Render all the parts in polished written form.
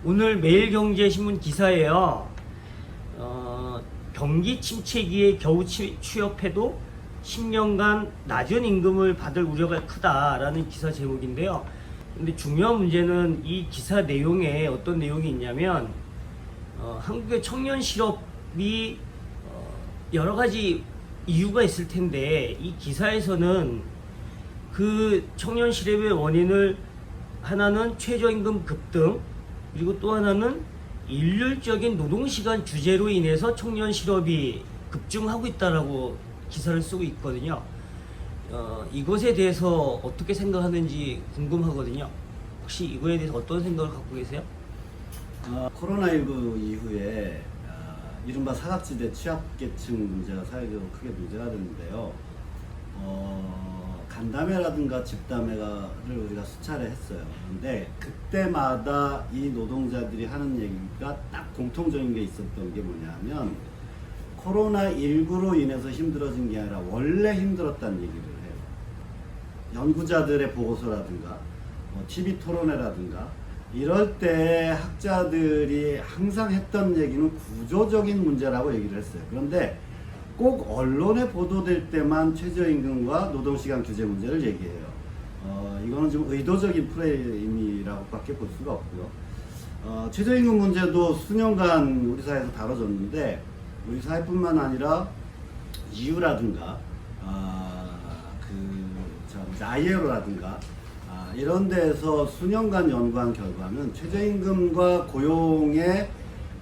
오늘 매일경제신문 기사에요. 경기 침체기에 겨우 취업해도 10년간 낮은 임금을 받을 우려가 크다라는 기사 제목인데요. 근데 중요한 문제는 이 기사 내용에 어떤 내용이 있냐면 한국의 청년 실업이 여러 가지 이유가 있을 텐데 이 기사에서는 그 청년 실업의 원인을 하나는 최저임금 급등, 그리고 또 하나는 일률적인 노동시간 규제로 인해서 청년 실업이 급증하고 있다라고 기사를 쓰고 있거든요. 이것에 대해서 어떻게 생각하는지 궁금하거든요. 혹시 이거에 대해서 어떤 생각을 갖고 계세요? 코로나19 이후에 이른바 사각지대 취약계층 문제가 사회적으로 크게 문제가 됐는데요. 간담회라든가 집담회를 우리가 수차례 했어요. 그런데 그때마다 이 노동자들이 하는 얘기가 딱 공통적인 게 있었던 게 뭐냐면 코로나19로 인해서 힘들어진 게 아니라 원래 힘들었다는 얘기를 해요. 연구자들의 보고서라든가 TV 토론회라든가 이럴 때 학자들이 항상 했던 얘기는 구조적인 문제라고 얘기를 했어요. 그런데 꼭 언론에 보도될 때만 최저임금과 노동시간 규제 문제를 얘기해요. 이거는 좀 의도적인 프레임이라고 밖에 볼 수가 없고요. 최저임금 문제도 수년간 우리 사회에서 다뤄졌는데 우리 사회뿐만 아니라 EU라든가 ILO라든가 이런 데에서 수년간 연구한 결과는 최저임금과 고용의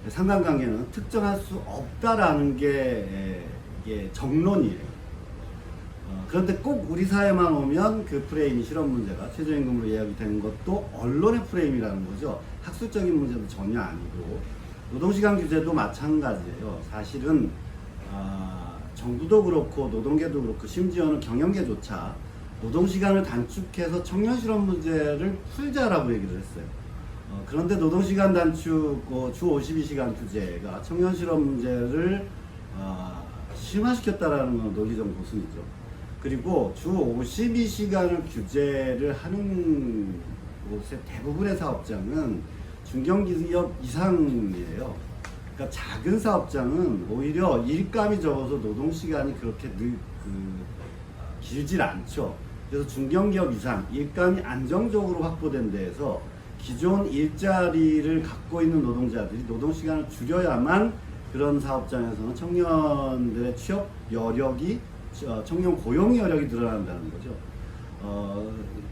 상관관계는 특정할 수 없다라는 게 이게 정론이에요. 그런데 꼭 우리 사회만 오면 그 프레임이 실업 문제가 최저임금으로 이야기 되는 것도 언론의 프레임이라는 거죠. 학술적인 문제도 전혀 아니고 노동시간 규제도 마찬가지예요. 사실은 정부도 그렇고 노동계도 그렇고 심지어는 경영계조차 노동시간을 단축해서 청년 실업 문제를 풀자라고 얘기를 했어요. 그런데 노동시간 단축, 주 52시간 규제가 청년 실업 문제를 심화시켰다라는 건 논리적 모순이죠. 그리고 주 52시간을 규제를 하는 곳의 대부분의 사업장은 중견기업 이상이에요. 그러니까 작은 사업장은 오히려 일감이 적어서 노동시간이 그렇게 길질 않죠. 그래서 중견기업 이상, 일감이 안정적으로 확보된 데에서 기존 일자리를 갖고 있는 노동자들이 노동시간을 줄여야만 그런 사업장에서는 청년들의 취업 여력이, 청년 고용 여력이 늘어난다는 거죠.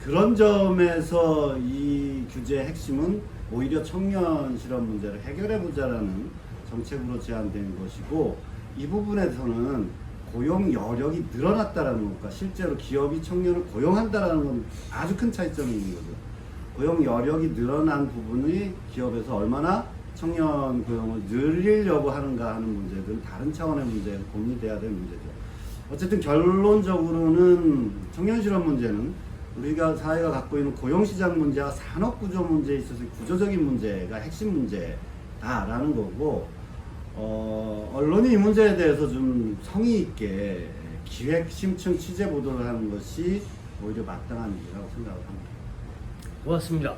그런 점에서 이 규제의 핵심은 오히려 청년 실업 문제를 해결해보자라는 정책으로 제안된 것이고, 이 부분에서는 고용 여력이 늘어났다라는 것과 실제로 기업이 청년을 고용한다라는 건 아주 큰 차이점이 있는 거죠. 고용 여력이 늘어난 부분이 기업에서 얼마나 청년 고용을 늘리려고 하는가 하는 문제들은 다른 차원의 문제로 고민이 돼야 될 문제죠. 어쨌든 결론적으로는 청년 실업 문제는 우리가 사회가 갖고 있는 고용시장 문제와 산업구조 문제에 있어서 구조적인 문제가 핵심 문제다라는 거고, 언론이 이 문제에 대해서 좀 성의 있게 기획, 심층, 취재 보도를 하는 것이 오히려 마땅한 일이라고 생각을 합니다. 고맙습니다.